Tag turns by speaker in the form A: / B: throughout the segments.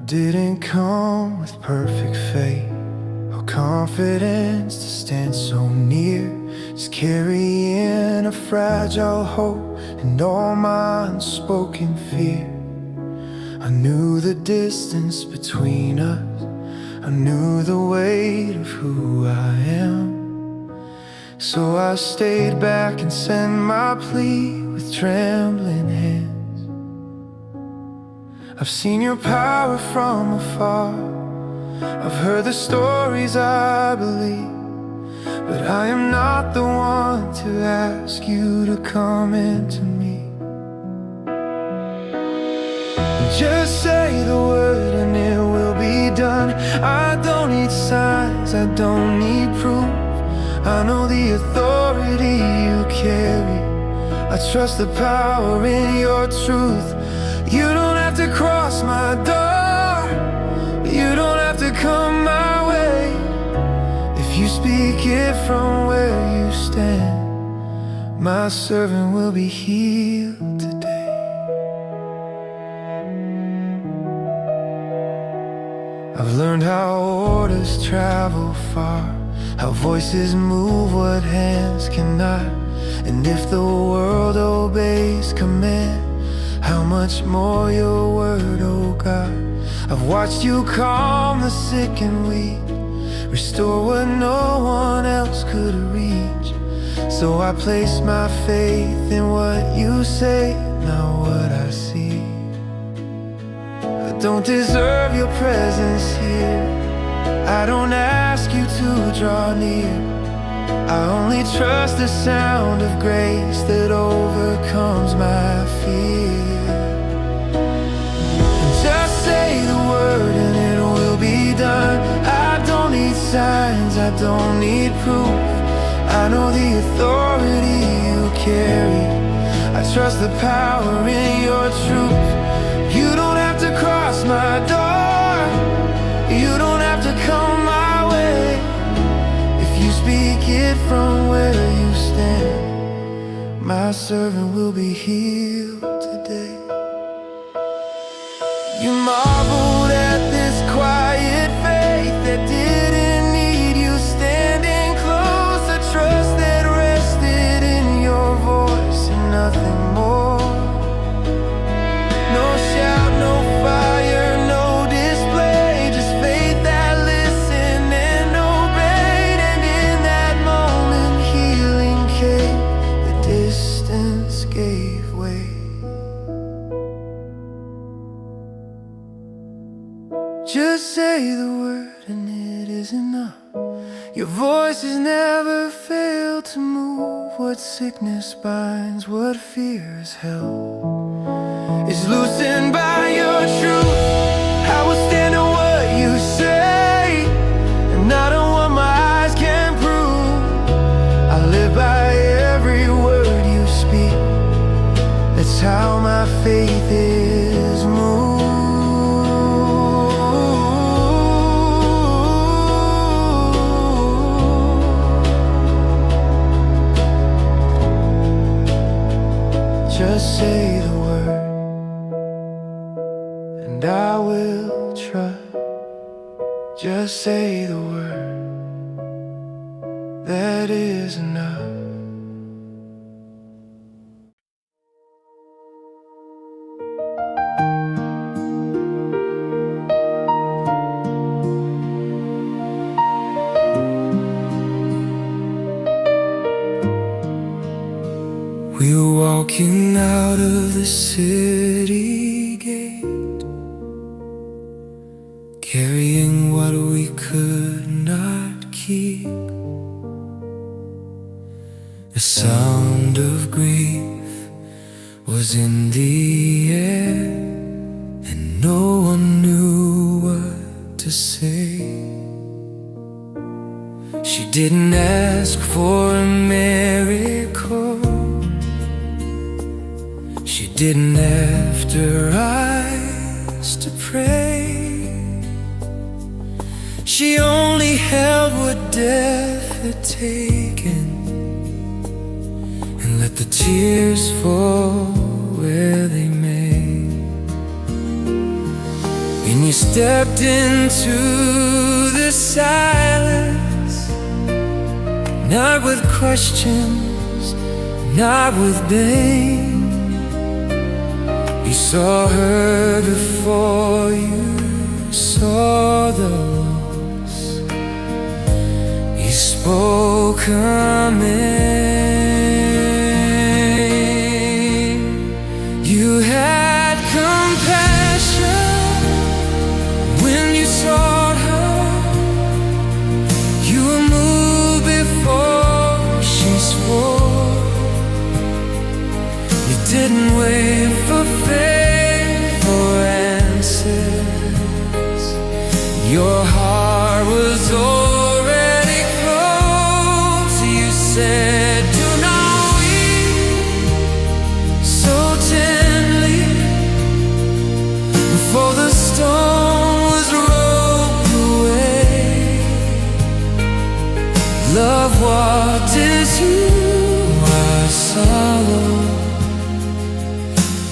A: didn't come with perfect faith or confidence to stand so near. Just carrying a fragile hope and all my unspoken fear. I knew the distance between us, I knew the weight of who I am. So I stayed back and sent my plea with trembling hands. I've seen your power from afar, I've heard the stories I believe, but I am not the one to ask you to come into me. Just say the word and it will be done. I don't need signs, I don't need proof. I know the authority you carry, I trust the power in your truth. You don't have to cross my door, you don't have to come my way. If you speak it from where you stand, my servant will be healed today. I've learned how orders travel far, how voices move what hands cannot. And if the world obeys command, how much more your word, oh God. I've watched you calm the sick and weak, restore what no one else could reach. So I place my faith in what you say, not what I see. I don't deserve your presence here, I don't ask you to draw near. I only trust the sound of grace that overcomes my fear. Just say the word and it will be done. I don't need signs, I don't need proof. I know the authority you carry, I trust the power in your truth. You don't have to cross my door, you don't have to come my way. If you speak it from where you stand, my servant will be healed today. You marveled at this quiet faith that didn't need you standing close. A trust that rested in your voice and nothing more. No shout, no fire, no display, just faith that listened and obeyed. And in that moment healing came, the distance gave way. Just say the word and it is enough. Your voice has never failed to move. What sickness binds, what fear is held, is loosened by your truth. I will stand on what you say, and not on what my eyes can prove. I live by every word you speak, that's how my faith is moved. Just say the word, and I will trust. Just say the word, that is enough. We were walking out of the city gate, carrying what we could not keep. The sound of grief was in the air, and no one knew what to say. She didn't ask for a miracle, she didn't have her eyes to pray. She only held what death had taken, and let the tears fall where they may. In we stepped into the silence, not with questions, not with blame. You saw her before you saw the rose. You spoke her name. You had compassion when you sought her. You were moved before she spoke. You didn't wait for faith or answers. Your heart was already close. You said, "Do not weep," so gently, before the stone was rolled away. Love walked into our sorrow,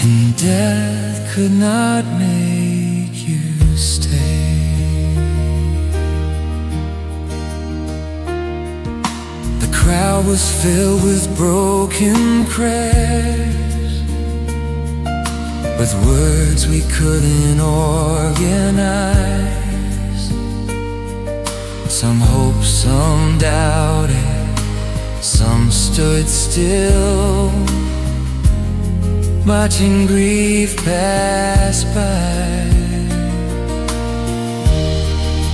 A: and death could not make you stay. The crowd was filled with broken prayers, with words we couldn't organize. Some hoped, some doubted, some stood still, watching grief pass by.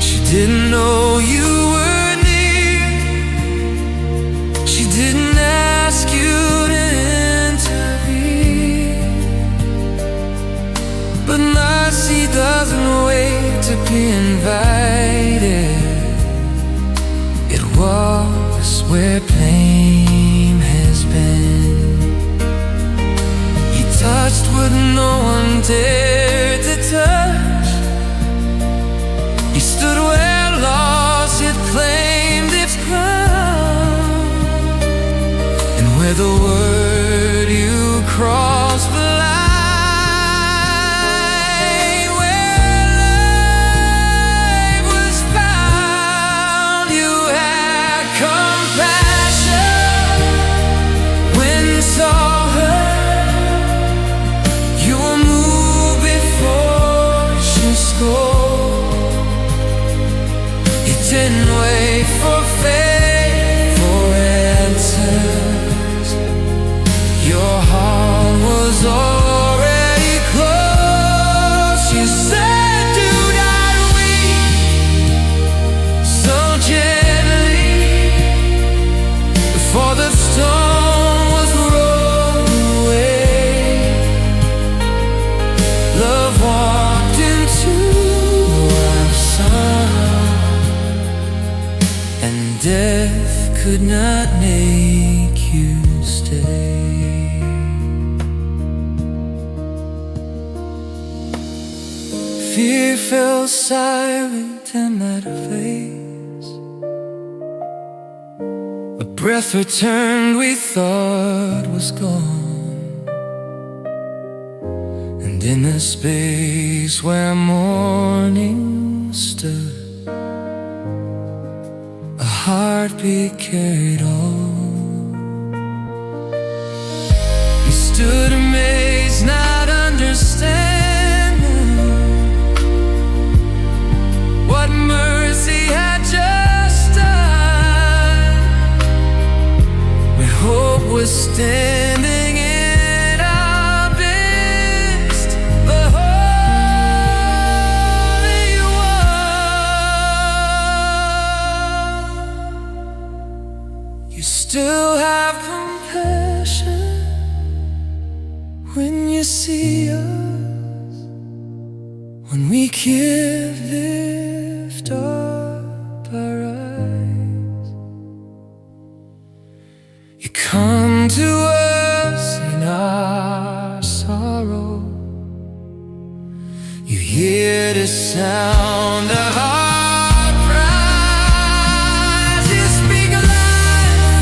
A: She didn't know you were near. She didn't ask you to intervene. But mercy doesn't wait to be invited. It walks where pain has been. Touched what no one dared to touch. He stood where loss had claimed its crown, and where the word you crossed the line, where life was found. You had compassion when you saw her. You didn't wait for faith or answers. Your heart was already close. You said, "Do not weep," so gently, before the stone was rolled away. Love walked into our sorrow, and death could not make you stay. Fear fell silent in that face. A breath returned we thought was gone, and in the space where morning stood, a heartbeat carried on. We stood amazed, not understanding what mercy had just done. Where hope was standing in our midst, the Holy One. You still have compassion when you see us, when we can't lift up our eyes. You come to us in our sorrow. You hear the sound of our cries. You speak alive,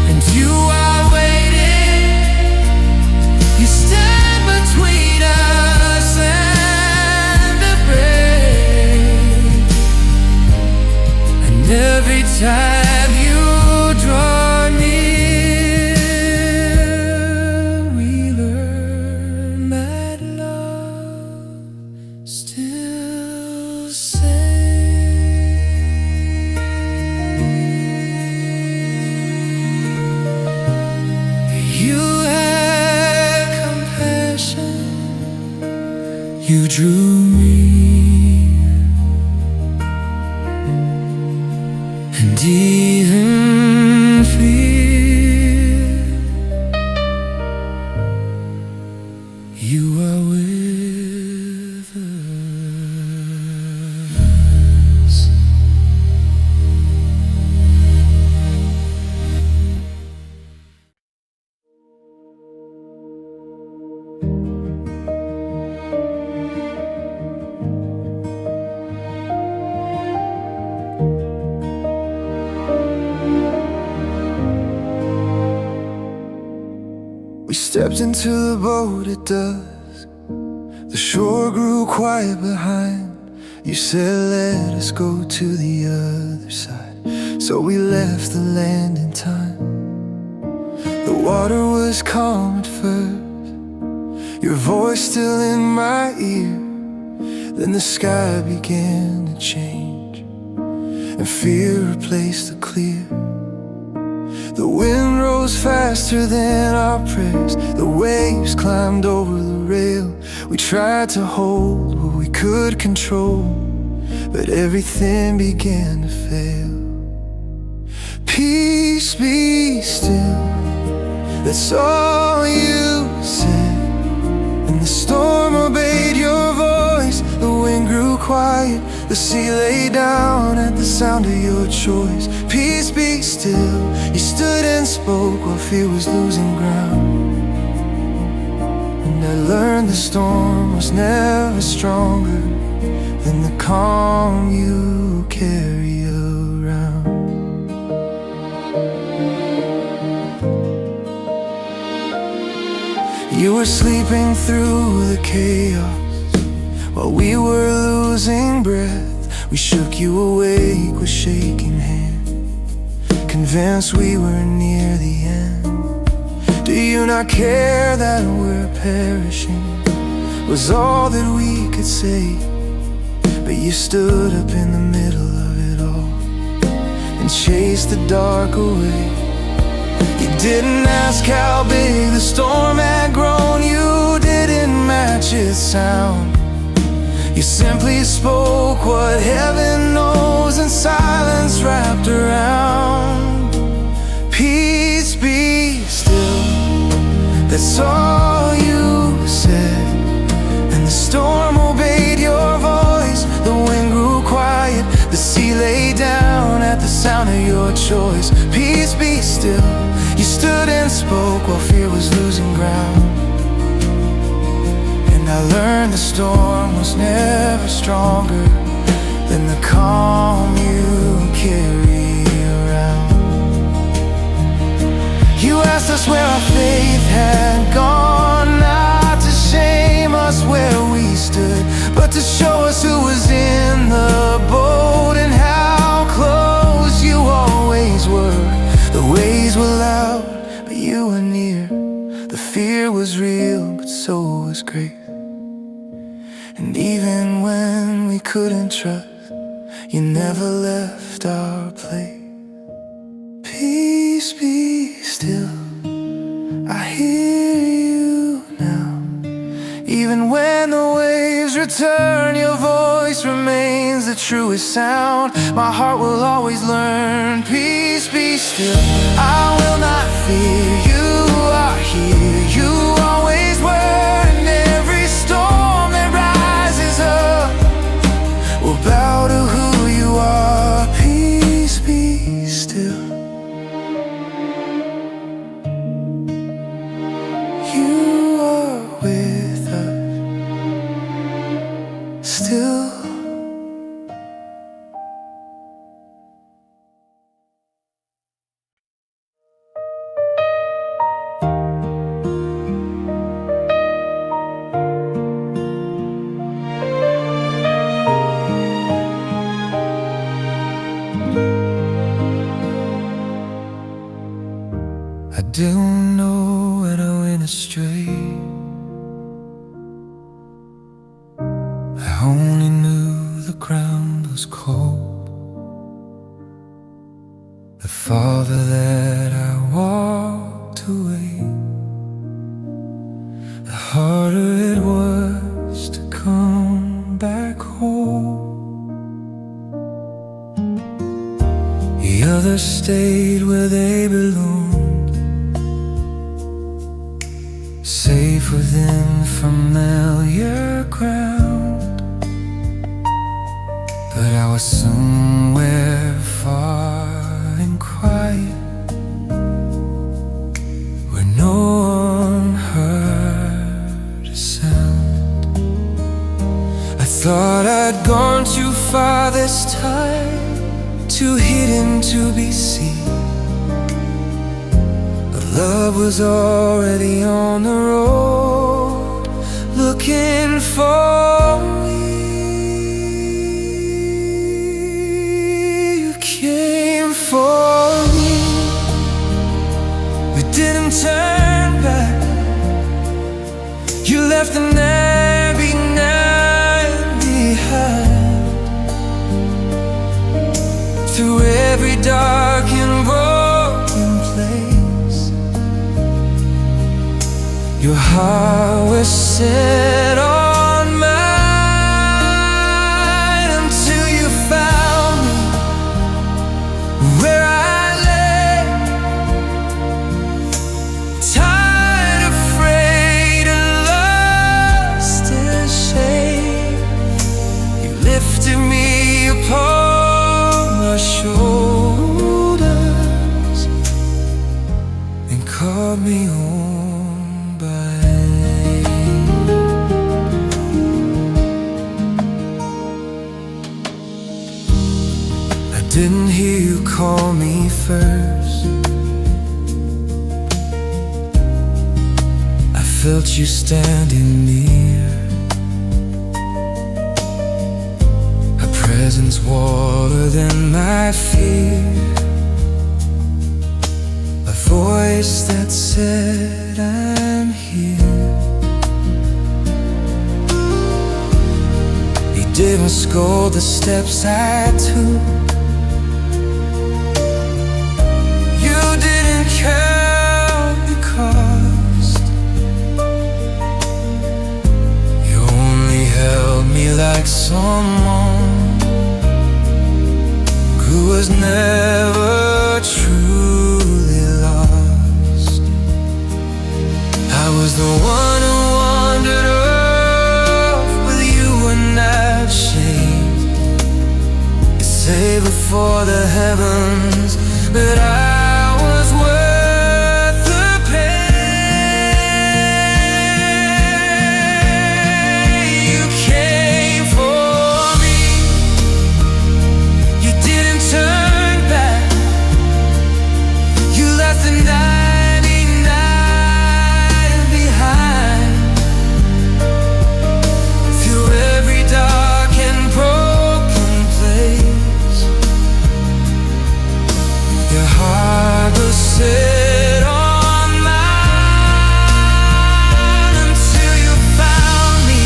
A: and you are waiting. You stand between us and the time you draw near, we learn that love still saves. You had compassion, you drew me, and even fear. You are with us. We stepped into the boat at dusk. The shore grew quiet behind. You said, let us go to the other side. So we left the land in time. The water was calm at first, your voice still in my ear. Then the sky began to change, and fear replaced the clear. The wind rose faster than our prayers. The waves climbed over the rail. We tried to hold what we could control, but everything began to fail. Peace be still, that's all you said. And the storm obeyed your voice. The wind grew quiet, the sea lay down at the sound of your choice. Peace be still, you stood and spoke while fear was losing ground. And I learned the storm was never stronger than the calm you carry around. You were sleeping through the chaos while we were losing breath. We shook you awake with shaking hands, convinced we were near the end. Do you not care that we're perishing? Was all that we could say. But you stood up in the middle of it all and chased the dark away. You didn't ask how big the storm had grown. You didn't match its sound. You simply spoke what heaven knows, and silence wrapped around. Peace be still, that's all you said. And the storm obeyed your voice. The wind grew quiet, the sea lay down at the sound of your choice. Peace be still, you stood and spoke while fear was losing ground. And I learned the storm was never stronger than the calm you carry around. You asked us where our faith had gone, not to shame us where we stood, but to show us who was in the boat and how close you always were. The waves were loud, but you were near. The fear was real, but so was grace. And even when we couldn't trust, you never left our place. Peace be still, I hear you now. Even when the waves return, your voice remains the truest sound. My heart will always learn, peace be still. I will not fear, you are here. You always were, and every storm that rises up will bow to who you are. Peace be still. You are with us still. didn't know when I went astray. I only knew the ground was cold. The farther that I walked away, the harder it was to come back home. The others stayed where they belonged, safe within familiar ground. But I was somewhere far and quiet, where no one heard a sound. I thought I'd gone too far this time, too hidden to be seen. But love was already on the road, looking for me. You came for me. We didn't turn back. You left the night behind. Through every dark and broken place, your heart was set on mine, until you found me where I lay, tired, afraid, and lost in shame. You lifted me upon your shoulders and called me home by name. I didn't hear you call me first. I felt you standing near, a presence warmer than my fear, a voice that said I'm here. He didn't scold the steps I took. You didn't count the cost. You only held me like someone who was never truly lost. I was the one who wandered off with you and not ashamed. You say before the heavens that I was worth the pain. You came for me. You didn't turn back. You left the 99 behind. Through every dark and broken place, your heart was set on mine, until you found me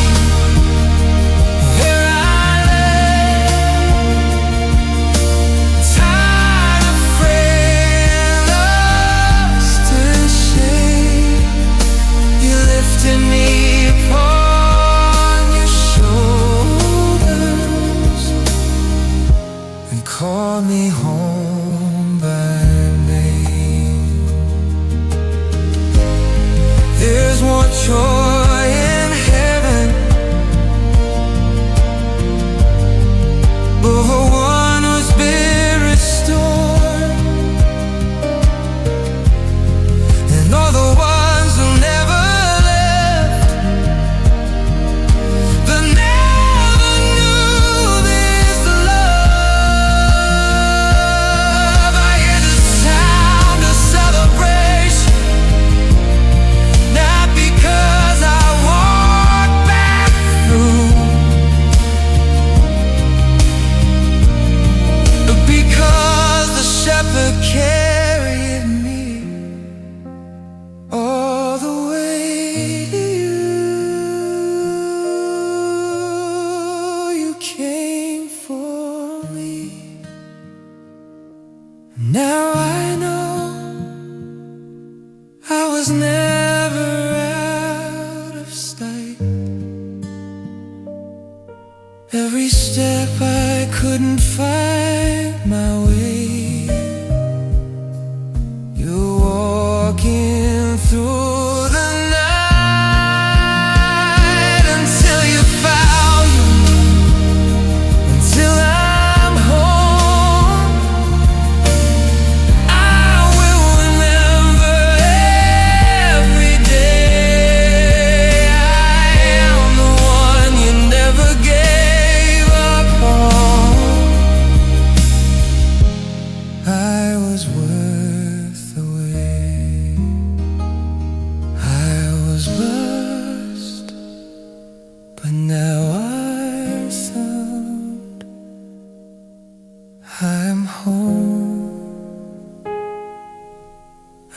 A: where I lay, tired, afraid, lost in shame. You lifted me upon your shoulders and called me home by name. There's more joy in heaven over one who's been restored, and all the ones who never left, but never knew this love. Now I know I was never out of sight. Every step I couldn't find my way. You're walking through the night until you found you, until I'm home. I will remember every day I am the one you never gave up on. I was worth the wait. I was lost, but now I'm found. I'm home.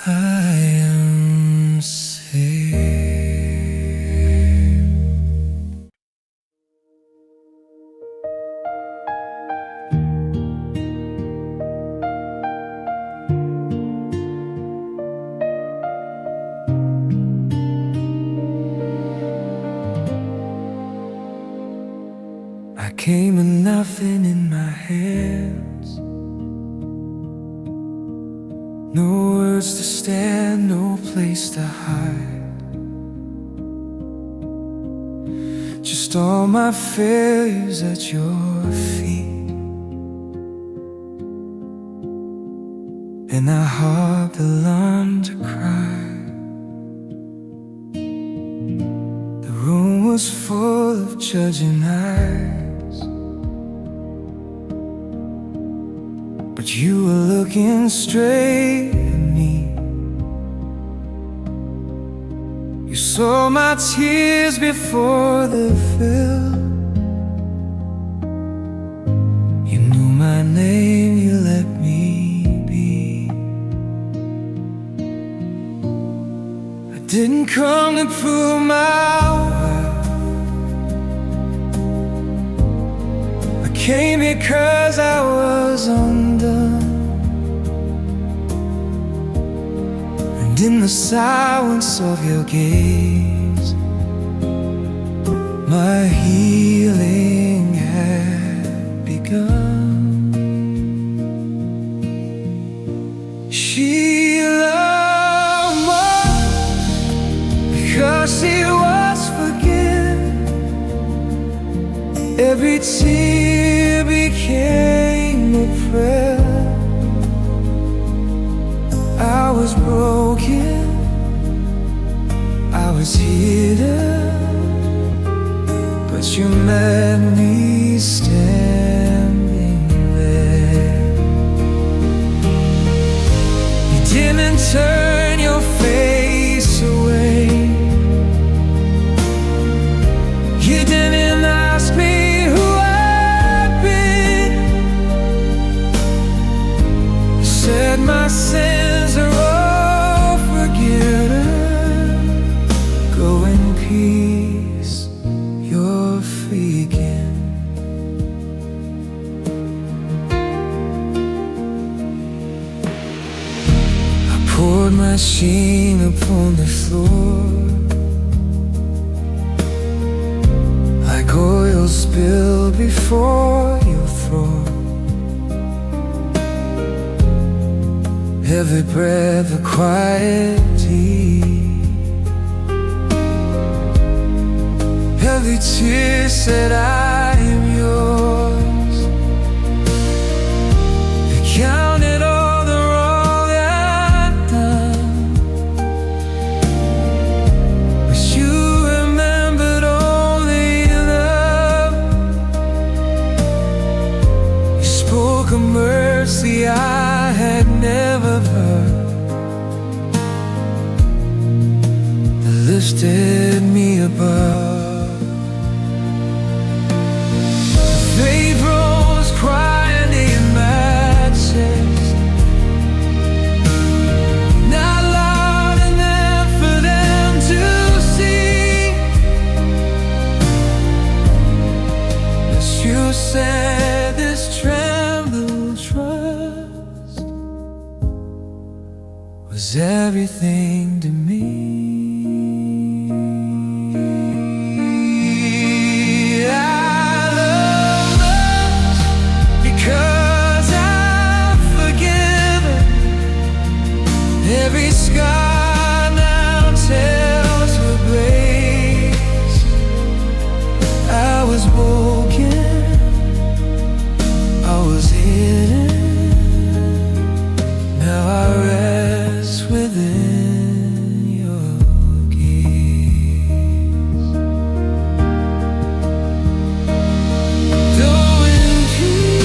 A: I am safe. I came with nothing in my hands, no words to stand, no place to hide. Just all my failures at your feet, and a heart that longed to cry. The room was full of judging eyes, but you were looking straight at me. You saw my tears before they fell. You knew my name, you let me be. I didn't come to prove my worth. I came because I was undone, and in the silence of your gaze, my healing had begun. She loved more because she was forgiven. Every tear became a prayer. I was broken, I was hidden, but you met me standing there. You didn't turn your face away. You didn't ask me who I've been. You said my sins are all forgiven. Go in peace, you're free again. I poured my shame upon the floor, like oil spilled before your throne. Every breath a quiet deed, every tear said I am yours. You counted all the wrong I'd done, but you remembered only love. You spoke of mercy I had never heard, that lifted me above. was everything to me. Every scar now tells her grace. I was broken, I was hidden. Now I rest within your gaze. Though in peace,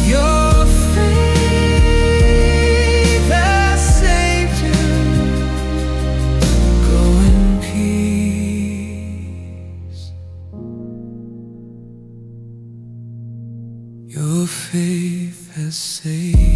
A: your faith has saved you. Go in peace. Your faith has saved you.